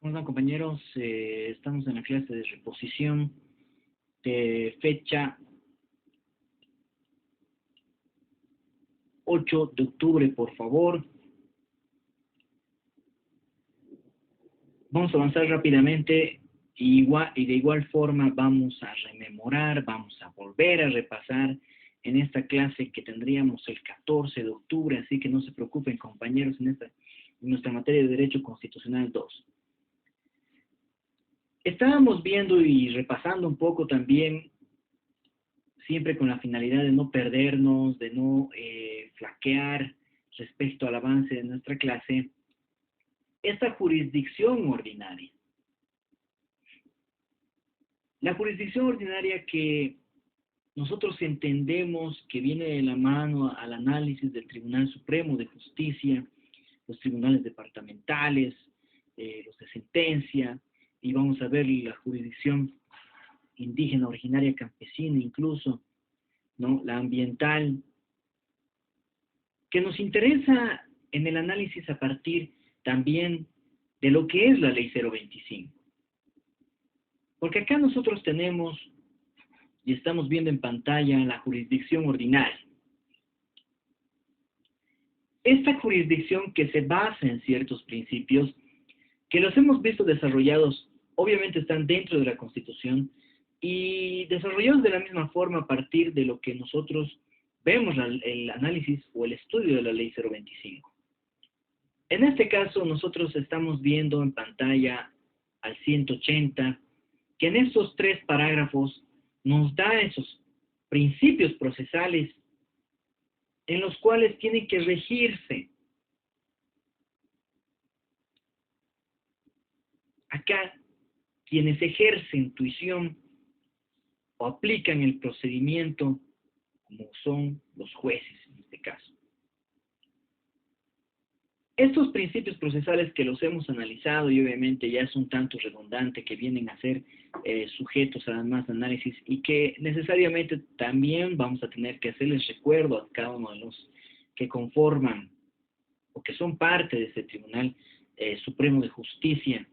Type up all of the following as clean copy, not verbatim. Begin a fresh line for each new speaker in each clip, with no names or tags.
¿Cómo están, compañeros? Estamos en la clase de reposición de fecha 8 de octubre, por favor. Vamos a avanzar rápidamente y de igual forma vamos a rememorar, vamos a volver a repasar en esta clase que tendríamos el 14 de octubre, así que no se preocupen, compañeros, en nuestra materia de Derecho Constitucional 2. Estábamos viendo y repasando un poco también, siempre con la finalidad de no perdernos, de no flaquear respecto al avance de nuestra clase, esta jurisdicción ordinaria. La jurisdicción ordinaria que nosotros entendemos que viene de la mano al análisis del Tribunal Supremo de Justicia, los tribunales departamentales, los de sentencia, y vamos a ver la jurisdicción indígena, originaria, campesina incluso, ¿no? La ambiental, que nos interesa en el análisis a partir también de lo que es la Ley 025. Porque acá nosotros tenemos, y estamos viendo en pantalla, la jurisdicción ordinaria. Esta jurisdicción que se basa en ciertos principios, que los hemos visto desarrollados, obviamente están dentro de la Constitución, y desarrollados de la misma forma a partir de lo que nosotros vemos el análisis o el estudio de la Ley 025. En este caso, nosotros estamos viendo en pantalla al 180, que en estos 3 parágrafos nos da esos principios procesales en los cuales tienen que regirse. Acá, quienes ejercen tuición o aplican el procedimiento, como son los jueces en este caso. Estos principios procesales que los hemos analizado y obviamente ya es un tanto redundante que vienen a ser sujetos a más análisis y que necesariamente también vamos a tener que hacerles recuerdo a cada uno de los que conforman o que son parte de este Tribunal Supremo de Justicia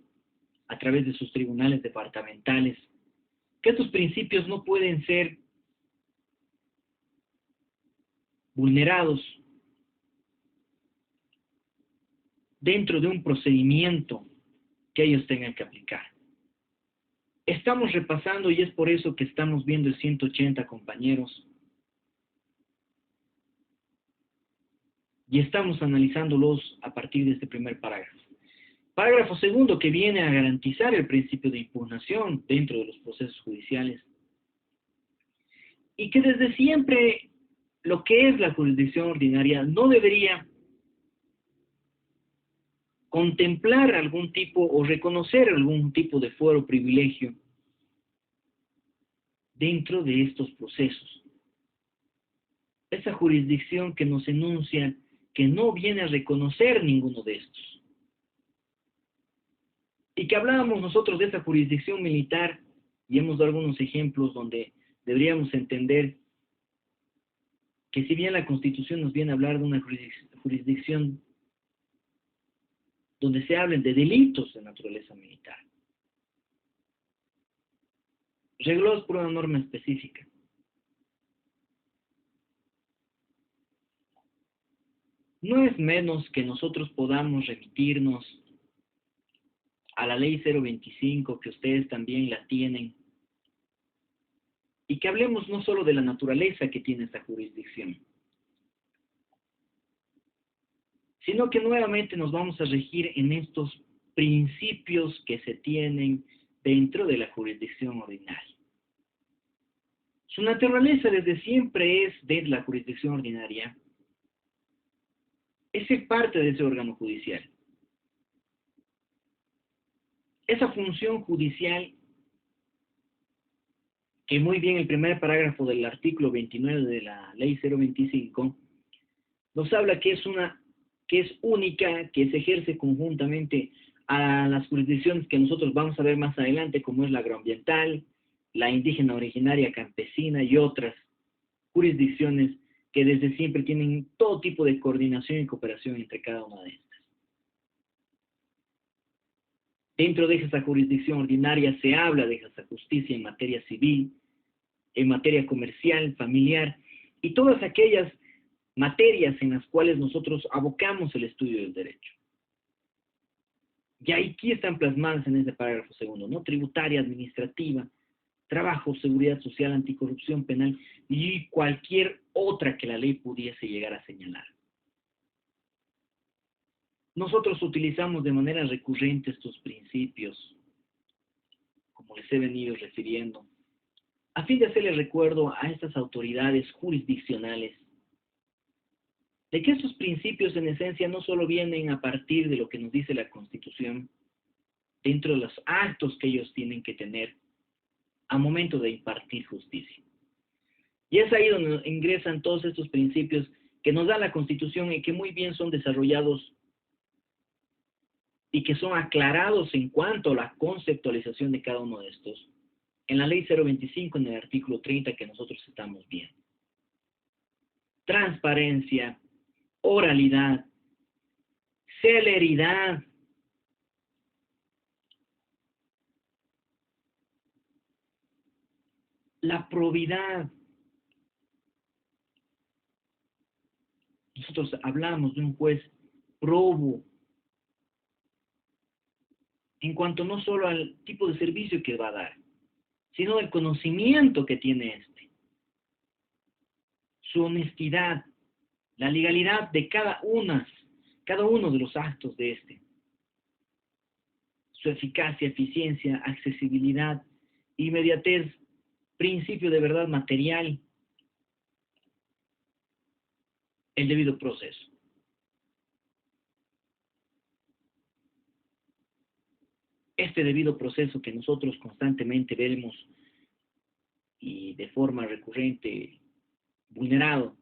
a través de sus tribunales departamentales, que estos principios no pueden ser vulnerados dentro de un procedimiento que ellos tengan que aplicar. Estamos repasando y es por eso que estamos viendo el 180, compañeros. Y estamos analizándolos a partir de este primer parágrafo. Parágrafo segundo, que viene a garantizar el principio de impugnación dentro de los procesos judiciales. Y que desde siempre lo que es la jurisdicción ordinaria no debería contemplar algún tipo o reconocer algún tipo de fuero o privilegio dentro de estos procesos. Esa jurisdicción que nos enuncia que no viene a reconocer ninguno de estos. Y que hablábamos nosotros de esa jurisdicción militar, y hemos dado algunos ejemplos donde deberíamos entender que si bien la Constitución nos viene a hablar de una jurisdicción donde se hablen de delitos de naturaleza militar, reglados por una norma específica. No es menos que nosotros podamos remitirnos a la Ley 025, que ustedes también la tienen, y que hablemos no solo de la naturaleza que tiene esta jurisdicción, sino que nuevamente nos vamos a regir en estos principios que se tienen dentro de la jurisdicción ordinaria. Su naturaleza desde siempre es de la jurisdicción ordinaria, es ser parte de ese órgano judicial. Esa función judicial que muy bien el primer parágrafo del artículo 29 de la Ley 025 nos habla que es única, que se ejerce conjuntamente a las jurisdicciones que nosotros vamos a ver más adelante, como es la agroambiental, la indígena originaria campesina y otras jurisdicciones que desde siempre tienen todo tipo de coordinación y cooperación entre cada una de estas. Dentro de esa jurisdicción ordinaria se habla de esa justicia en materia civil, en materia comercial, familiar, y todas aquellas materias en las cuales nosotros abocamos el estudio del derecho. Y aquí están plasmadas en ese párrafo segundo, ¿no? Tributaria, administrativa, trabajo, seguridad social, anticorrupción penal y cualquier otra que la ley pudiese llegar a señalar. Nosotros utilizamos de manera recurrente estos principios, como les he venido refiriendo, a fin de hacerle recuerdo a estas autoridades jurisdiccionales de que estos principios en esencia no solo vienen a partir de lo que nos dice la Constitución, dentro de los actos que ellos tienen que tener a momento de impartir justicia. Y es ahí donde ingresan todos estos principios que nos da la Constitución y que muy bien son desarrollados y que son aclarados en cuanto a la conceptualización de cada uno de estos en la Ley 025, en el artículo 30 que nosotros estamos viendo. Transparencia, oralidad, celeridad, la probidad. Nosotros hablamos de un juez probo en cuanto no solo al tipo de servicio que va a dar, sino del conocimiento que tiene éste, su honestidad, la legalidad de cada uno de los actos de éste, su eficacia, eficiencia, accesibilidad, inmediatez, principio de verdad material, el debido proceso. Este debido proceso que nosotros constantemente vemos y de forma recurrente vulnerado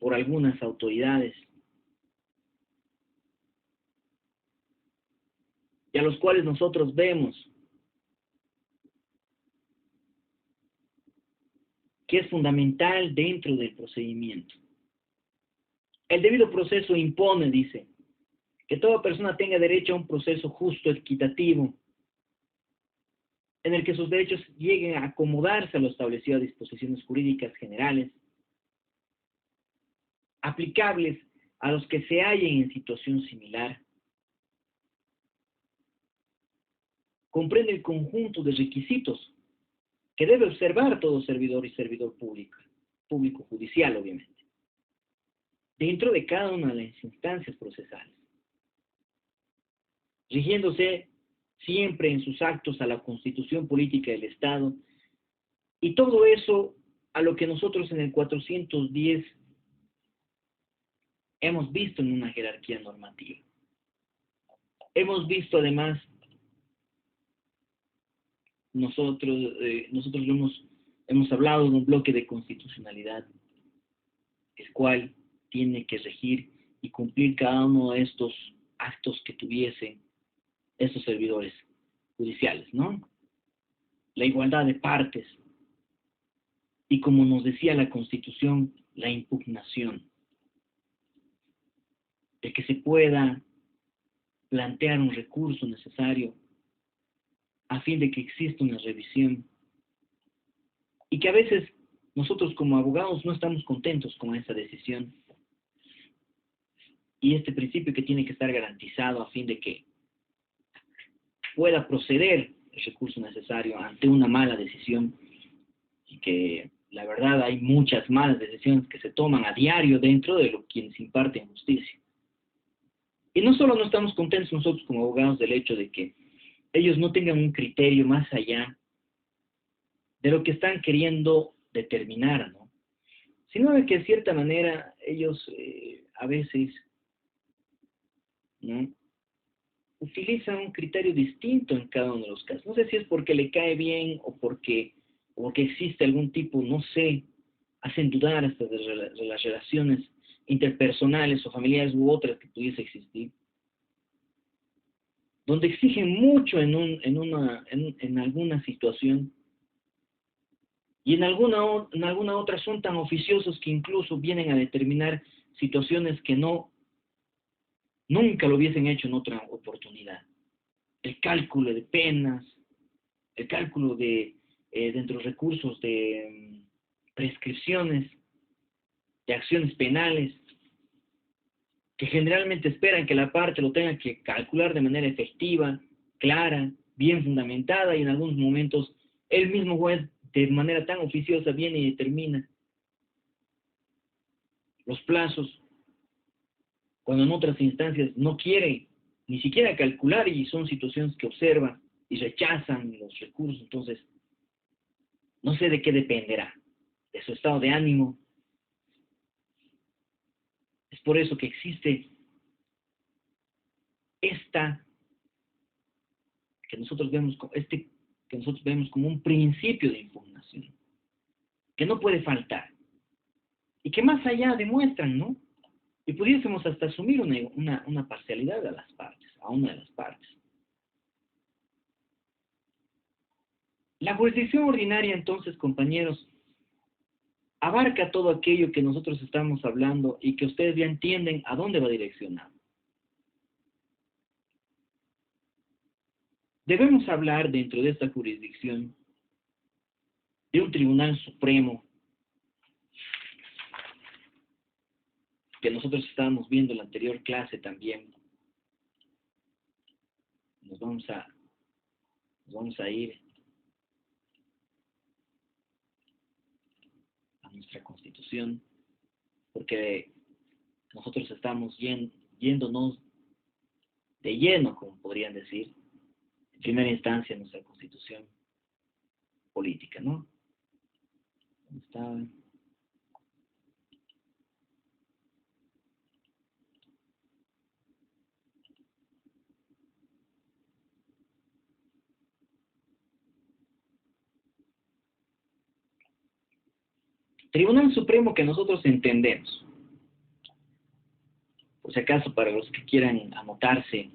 por algunas autoridades y a los cuales nosotros vemos que es fundamental dentro del procedimiento. El debido proceso impone, dice, que toda persona tenga derecho a un proceso justo, equitativo, en el que sus derechos lleguen a acomodarse a lo establecido a disposiciones jurídicas generales, aplicables a los que se hallen en situación similar. Comprende el conjunto de requisitos que debe observar todo servidor y servidor público judicial, obviamente, dentro de cada una de las instancias procesales, rigiéndose siempre en sus actos a la Constitución Política del Estado, y todo eso a lo que nosotros en el 410 hemos visto en una jerarquía normativa. Hemos visto además, nosotros hemos hablado de un bloque de constitucionalidad, el cual tiene que regir y cumplir cada uno de estos actos que tuviesen estos servidores judiciales, ¿no? La igualdad de partes y, como nos decía la Constitución, la impugnación, de que se pueda plantear un recurso necesario a fin de que exista una revisión y que a veces nosotros como abogados no estamos contentos con esa decisión y este principio que tiene que estar garantizado a fin de que pueda proceder el recurso necesario ante una mala decisión, y que la verdad hay muchas malas decisiones que se toman a diario dentro de lo quienes imparten justicia. Y no solo no estamos contentos nosotros como abogados del hecho de que ellos no tengan un criterio más allá de lo que están queriendo determinar, ¿no? Sino de que de cierta manera ellos a veces, ¿no?, utilizan un criterio distinto en cada uno de los casos. No sé si es porque le cae bien o porque existe algún tipo, no sé, hacen dudar hasta de las relaciones interpersonales o familiares u otras que pudiese existir, donde exigen mucho en alguna situación y en alguna otra son tan oficiosos que incluso vienen a determinar situaciones que nunca lo hubiesen hecho en otra oportunidad. el cálculo de penas, el cálculo dentro de recursos de prescripciones, de acciones penales, que generalmente esperan que la parte lo tenga que calcular de manera efectiva, clara, bien fundamentada, y en algunos momentos el mismo juez de manera tan oficiosa viene y determina los plazos, cuando en otras instancias no quiere ni siquiera calcular y son situaciones que observan y rechazan los recursos. Entonces, no sé de qué dependerá, de su estado de ánimo. Es por eso que existe esta que nosotros vemos como un principio de impugnación, que no puede faltar, y que más allá demuestran, ¿no? Y pudiésemos hasta asumir una parcialidad a las partes, a una de las partes. La jurisdicción ordinaria, entonces, compañeros, abarca todo aquello que nosotros estamos hablando y que ustedes ya entienden a dónde va direccionado. Debemos hablar dentro de esta jurisdicción de un tribunal supremo que nosotros estábamos viendo en la anterior clase también. Nos vamos a ir a nuestra Constitución, porque nosotros estamos yéndonos de lleno, como podrían decir, en primera instancia, nuestra Constitución política, ¿no? ¿Dónde está? Tribunal Supremo que nosotros entendemos, por si acaso para los que quieran anotarse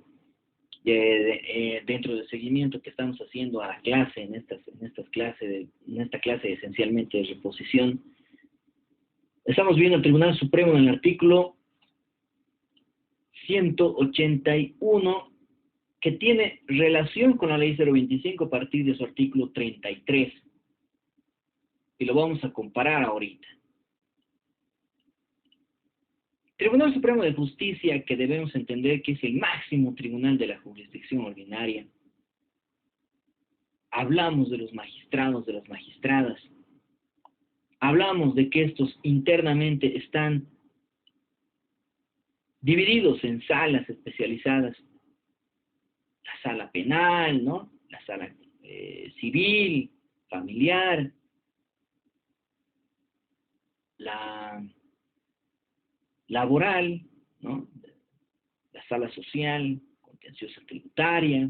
dentro del seguimiento que estamos haciendo a la clase, en esta clase esencialmente de reposición, estamos viendo el Tribunal Supremo en el artículo 181, que tiene relación con la Ley 025 a partir de su artículo 33. Y lo vamos a comparar ahorita. Tribunal Supremo de Justicia, que debemos entender que es el máximo tribunal de la jurisdicción ordinaria. Hablamos de los magistrados, de las magistradas. Hablamos de que estos internamente están divididos en salas especializadas. La sala penal, ¿no? La sala civil, familiar, la laboral, ¿no? La sala social, contenciosa tributaria.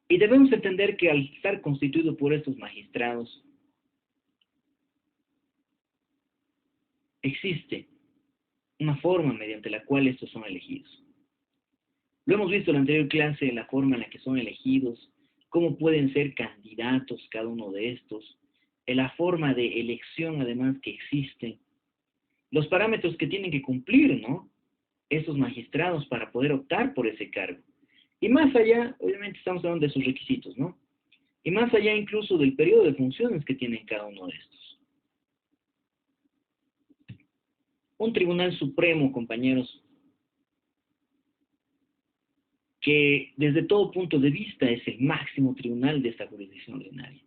Y debemos entender que al estar constituido por estos magistrados, existe una forma mediante la cual estos son elegidos. Lo hemos visto en la anterior clase, la forma en la que son elegidos, cómo pueden ser candidatos cada uno de estos, la forma de elección además que existe, los parámetros que tienen que cumplir, ¿no? Estos magistrados para poder optar por ese cargo. Y más allá, obviamente estamos hablando de sus requisitos, ¿no? Y más allá incluso del periodo de funciones que tienen cada uno de estos. Un tribunal supremo, compañeros, que desde todo punto de vista es el máximo tribunal de esta jurisdicción ordinaria,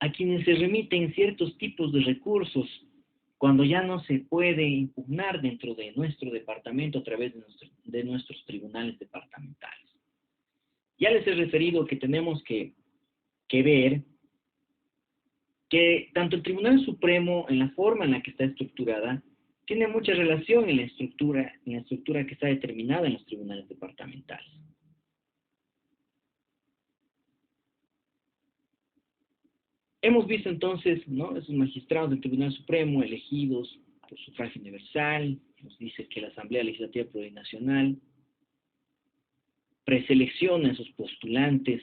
a quienes se remiten ciertos tipos de recursos cuando ya no se puede impugnar dentro de nuestro departamento a través de nuestros tribunales departamentales. Ya les he referido que tenemos que ver que tanto el Tribunal Supremo, en la forma en la que está estructurada, tiene mucha relación en la estructura que está determinada en los tribunales departamentales. Hemos visto entonces, ¿no?, esos magistrados del Tribunal Supremo elegidos por sufragio universal. Nos dice que la Asamblea Legislativa Plurinacional preselecciona a esos postulantes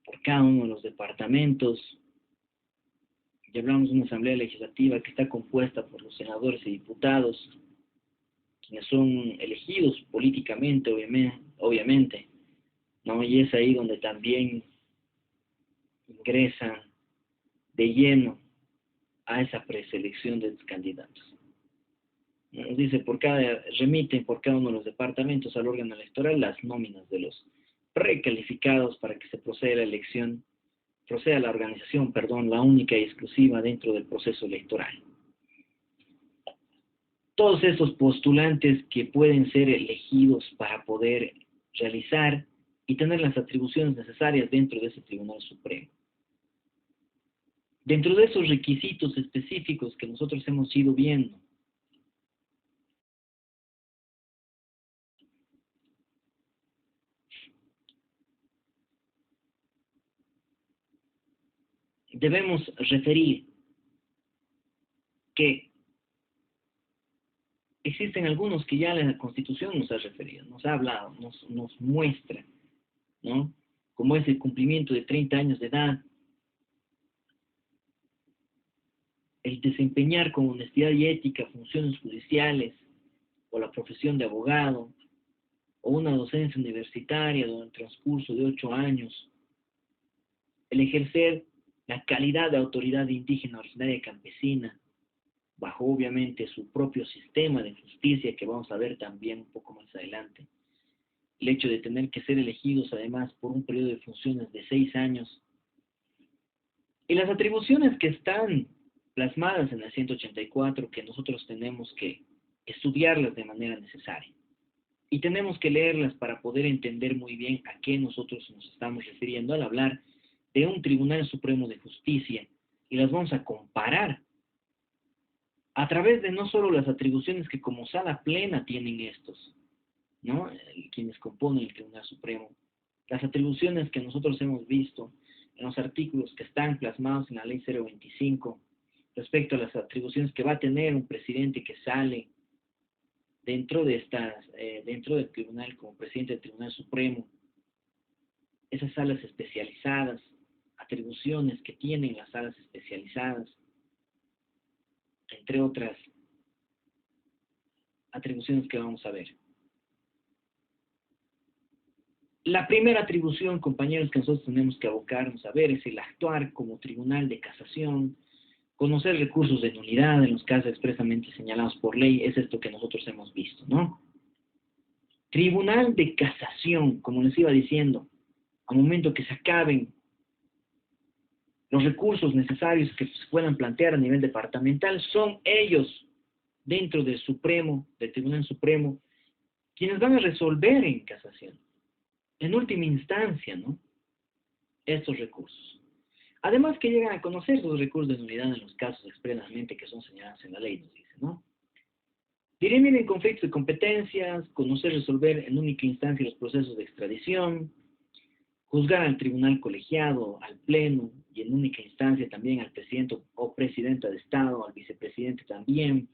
por cada uno de los departamentos. Y hablamos de una Asamblea Legislativa que está compuesta por los senadores y diputados, quienes son elegidos políticamente, obviamente, ¿no? Y es ahí donde también ingresan de lleno a esa preselección de los candidatos. Nos dice, remiten por cada uno de los departamentos al órgano electoral las nóminas de los precalificados para que se proceda a la organización, la única y exclusiva dentro del proceso electoral. Todos estos postulantes que pueden ser elegidos para poder realizar y tener las atribuciones necesarias dentro de ese Tribunal Supremo. Dentro de esos requisitos específicos que nosotros hemos ido viendo, debemos referir que existen algunos que ya la Constitución nos ha referido, nos ha hablado, nos muestra, ¿no? Como es el cumplimiento de 30 años de edad, el desempeñar con honestidad y ética funciones judiciales, o la profesión de abogado, o una docencia universitaria durante el transcurso de 8 años, el ejercer la calidad de autoridad indígena originaria campesina, bajo obviamente su propio sistema de justicia, que vamos a ver también un poco más adelante. El hecho de tener que ser elegidos además por un periodo de funciones de 6 años. Y las atribuciones que están plasmadas en el 184, que nosotros tenemos que estudiarlas de manera necesaria. Y tenemos que leerlas para poder entender muy bien a qué nosotros nos estamos refiriendo al hablar de un Tribunal Supremo de Justicia, y las vamos a comparar a través de no solo las atribuciones que como sala plena tienen estos, ¿no? Quienes componen el Tribunal Supremo, las atribuciones que nosotros hemos visto en los artículos que están plasmados en la Ley 025, respecto a las atribuciones que va a tener un presidente que sale dentro del tribunal como presidente del Tribunal Supremo, esas salas especializadas, atribuciones que tienen las salas especializadas, entre otras atribuciones que vamos a ver. La primera atribución, compañeros, que nosotros tenemos que abocarnos a ver es el actuar como tribunal de casación, conocer recursos de nulidad en los casos expresamente señalados por ley. Es esto que nosotros hemos visto, ¿no? Tribunal de casación, como les iba diciendo, al momento que se acaben los recursos necesarios que se puedan plantear a nivel departamental, son ellos, dentro del Tribunal Supremo, quienes van a resolver en casación, en última instancia, ¿no?, estos recursos. Además que llegan a conocer los recursos de nulidad en los casos expresamente que son señalados en la ley, nos dice, ¿no? Dirimir en conflictos de competencias, conocer, resolver en única instancia los procesos de extradición, juzgar al tribunal colegiado, al pleno y en única instancia también al presidente o presidenta de Estado, al vicepresidente también,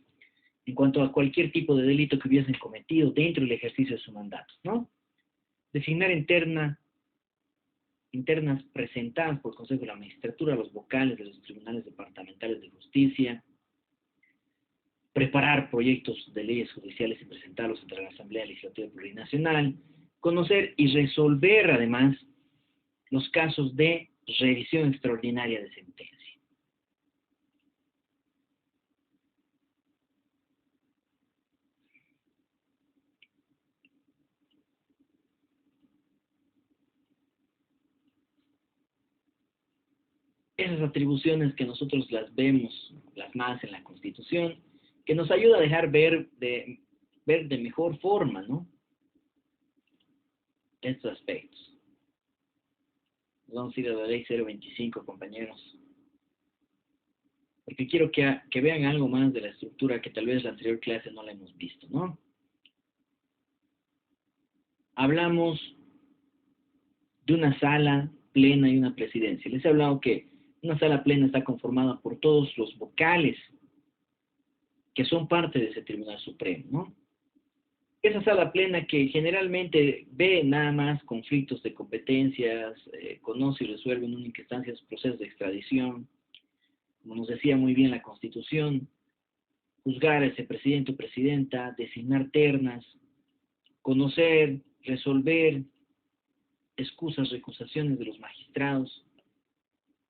en cuanto a cualquier tipo de delito que hubiesen cometido dentro del ejercicio de su mandato, ¿no? Designar internas presentadas por el Consejo de la Magistratura, los vocales de los tribunales departamentales de justicia, preparar proyectos de leyes judiciales y presentarlos ante la Asamblea Legislativa Plurinacional, conocer y resolver además los casos de revisión extraordinaria de sentencia. Esas atribuciones que nosotros las vemos plasmadas en la Constitución, que nos ayuda a dejar ver de mejor forma, ¿no?, estos aspectos. Vamos a ir a la Ley 025, compañeros, porque quiero que vean algo más de la estructura que tal vez la anterior clase no la hemos visto, ¿no? Hablamos de una sala plena y una presidencia. Les he hablado que una sala plena está conformada por todos los vocales que son parte de ese Tribunal Supremo, ¿no? Esa sala plena que generalmente ve nada más conflictos de competencias, conoce y resuelve en única instancia los procesos de extradición, como nos decía muy bien la Constitución, juzgar a ese presidente o presidenta, designar ternas, conocer, resolver excusas, recusaciones de los magistrados,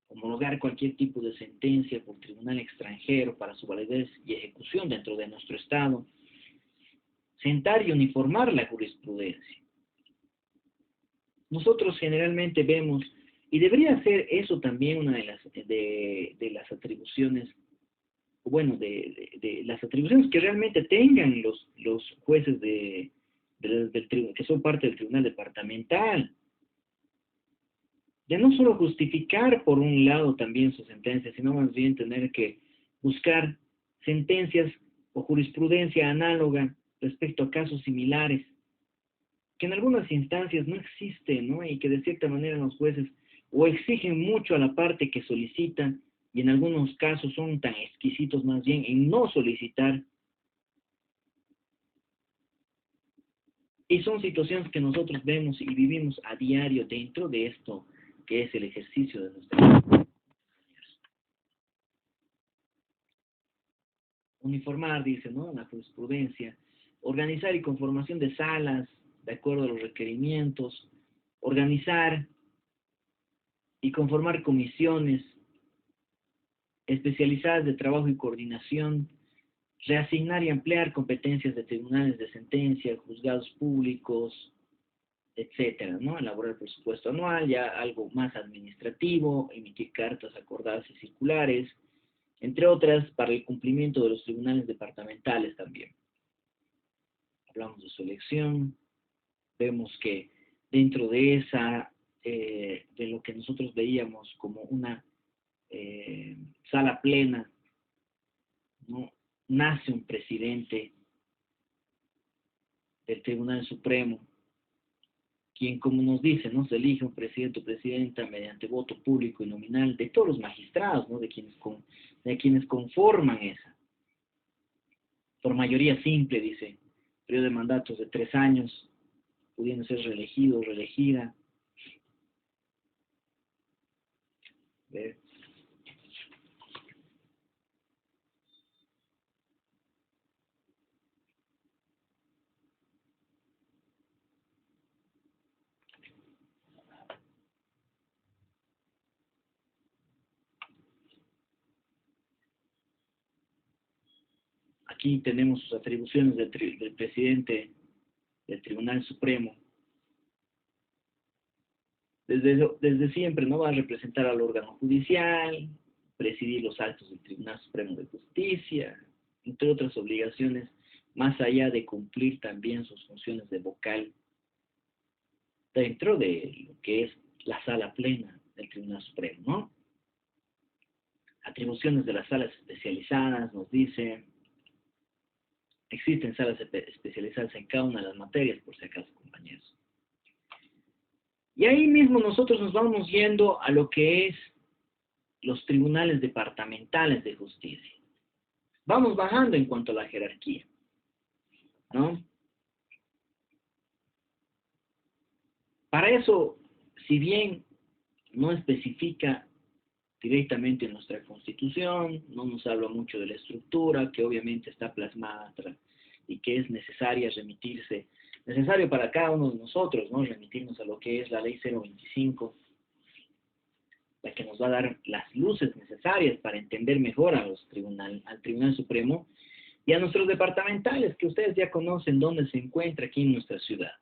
homologar cualquier tipo de sentencia por tribunal extranjero para su validez y ejecución dentro de nuestro Estado, sentar y uniformar la jurisprudencia. Nosotros generalmente vemos, y debería ser eso también una de las atribuciones, bueno, de las atribuciones que realmente tengan los jueces que son parte del tribunal departamental, de no solo justificar por un lado también su sentencia, sino más bien tener que buscar sentencias o jurisprudencia análoga respecto a casos similares, que en algunas instancias no existen, ¿no? Y que de cierta manera los jueces o exigen mucho a la parte que solicitan, y en algunos casos son tan exquisitos más bien en no solicitar. Y son situaciones que nosotros vemos y vivimos a diario dentro de esto que es el ejercicio de nuestra uniformar, dice, ¿no? La jurisprudencia, organizar y conformación de salas de acuerdo a los requerimientos, organizar y conformar comisiones especializadas de trabajo y coordinación, reasignar y ampliar competencias de tribunales de sentencia, juzgados públicos, etcétera, ¿no? Elaborar presupuesto anual, ya algo más administrativo, emitir cartas acordadas y circulares, entre otras, para el cumplimiento de los tribunales departamentales también. Hablamos de su elección, vemos que dentro de de lo que nosotros veíamos como una sala plena, ¿no? Nace un presidente del Tribunal Supremo, quien, como nos dice, ¿no? Se elige un presidente o presidenta mediante voto público y nominal de todos los magistrados, ¿no? De quienes conforman esa. Por mayoría simple, dice, periodo de mandatos de 3 años, pudiendo ser reelegido o reelegida. ¿Ve? Aquí tenemos sus atribuciones del presidente del Tribunal Supremo. Desde siempre, ¿no? Va a representar al órgano judicial, presidir los actos del Tribunal Supremo de Justicia, entre otras obligaciones, más allá de cumplir también sus funciones de vocal dentro de lo que es la sala plena del Tribunal Supremo, ¿no? Atribuciones de las salas especializadas, nos dice, existen salas especializadas en cada una de las materias, por si acaso, compañeros. Y ahí mismo nosotros nos vamos yendo a lo que es los tribunales departamentales de justicia. Vamos bajando en cuanto a la jerarquía, ¿no? Para eso, si bien no especifica directamente en nuestra Constitución, no nos habla mucho de la estructura, que obviamente está plasmada y que es necesario para cada uno de nosotros, ¿no? Remitirnos a lo que es la Ley 025, la que nos va a dar las luces necesarias para entender mejor al Tribunal Supremo y a nuestros departamentales, que ustedes ya conocen dónde se encuentra aquí en nuestra ciudad,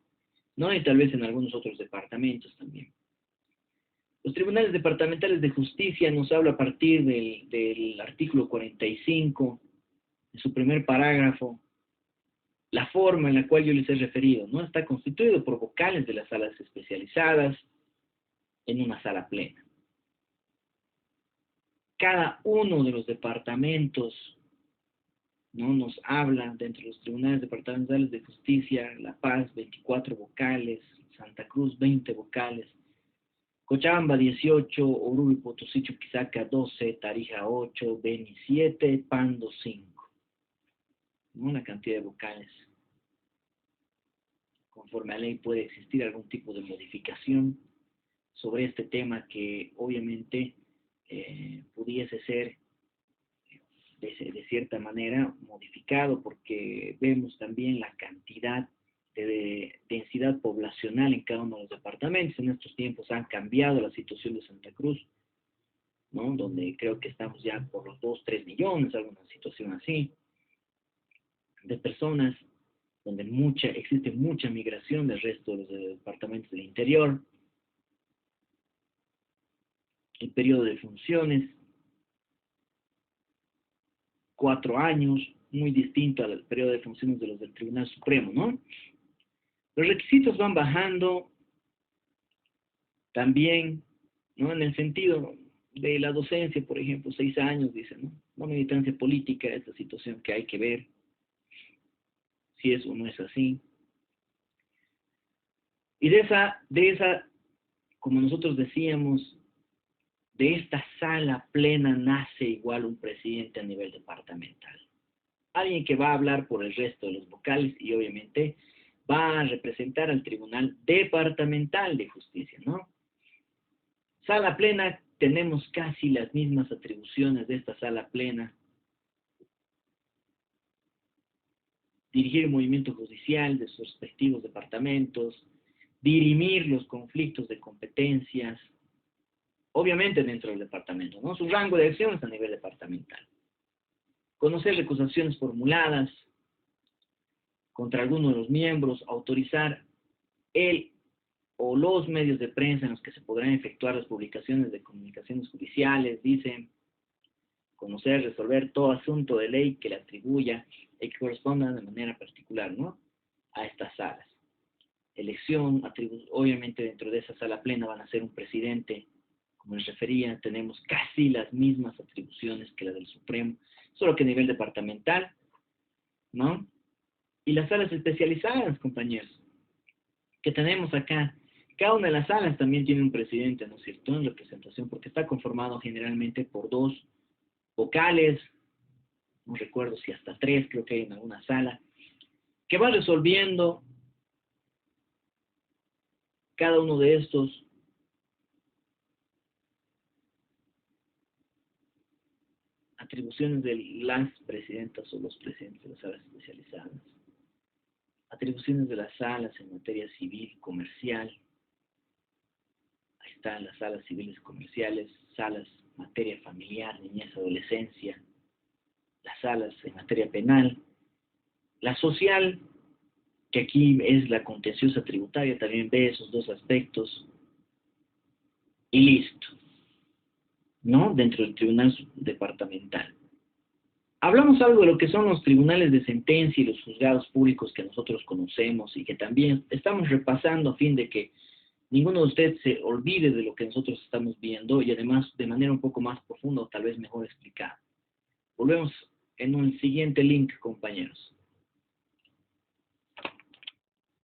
¿no? Y tal vez en algunos otros departamentos también. Los tribunales departamentales de justicia nos habla a partir del artículo 45, en su primer parágrafo, la forma en la cual yo les he referido, ¿no? Está constituido por vocales de las salas especializadas en una sala plena. Cada uno de los departamentos, ¿no? Nos habla dentro de los tribunales departamentales de justicia, La Paz, 24 vocales, Santa Cruz, 20 vocales, Cochabamba 18, Oruro y Potosí, Chuquisaca 12, Tarija 8, Beni 7, Pando 5. ¿No? Una cantidad de vocales. Conforme a ley puede existir algún tipo de modificación sobre este tema que obviamente pudiese ser de cierta manera modificado, porque vemos también la cantidad de densidad poblacional en cada uno de los departamentos. En estos tiempos han cambiado la situación de Santa Cruz, ¿no? Donde creo que estamos ya por los 2, 3 millones, alguna situación así, de personas, donde existe mucha migración del resto de los departamentos del interior. El periodo de funciones, 4 años, muy distinto al periodo de funciones de los del Tribunal Supremo, ¿no? Los requisitos van bajando también, ¿no? En el sentido de la docencia, por ejemplo, 6 años, dicen, ¿no? No militancia política, esta situación que hay que ver si es o no es así. Y de esa, como nosotros decíamos, de esta sala plena nace igual un presidente a nivel departamental. Alguien que va a hablar por el resto de los vocales y obviamente va a representar al Tribunal Departamental de Justicia, ¿no? Sala plena, tenemos casi las mismas atribuciones de esta sala plena. Dirigir el movimiento judicial de sus respectivos departamentos, dirimir los conflictos de competencias, obviamente dentro del departamento, ¿no? Su rango de acción es a nivel departamental. Conocer recusaciones formuladas contra alguno de los miembros, autorizar el o los medios de prensa en los que se podrán efectuar las publicaciones de comunicaciones judiciales, dicen, conocer, resolver todo asunto de ley que le atribuya y que corresponda de manera particular, ¿no? A estas salas. Elección, obviamente dentro de esa sala plena van a ser un presidente, como les refería, tenemos casi las mismas atribuciones que la del Supremo, solo que a nivel departamental, ¿no? Y las salas especializadas, compañeros, que tenemos acá, cada una de las salas también tiene un presidente, ¿no es cierto?, en representación, porque está conformado generalmente por 2 vocales, no recuerdo si hasta 3, creo que hay en alguna sala, que va resolviendo cada uno de estos atribuciones de las presidentas o los presidentes de las salas especializadas, atribuciones de las salas en materia civil, comercial, ahí están las salas civiles comerciales, salas en materia familiar, niñez, adolescencia, las salas en materia penal, la social, que aquí es la contenciosa tributaria, también ve esos 2 aspectos, y listo, ¿no? Dentro del tribunal departamental. Hablamos algo de lo que son los tribunales de sentencia y los juzgados públicos que nosotros conocemos y que también estamos repasando a fin de que ninguno de ustedes se olvide de lo que nosotros estamos viendo y además de manera un poco más profunda o tal vez mejor explicada. Volvemos en un siguiente link, compañeros.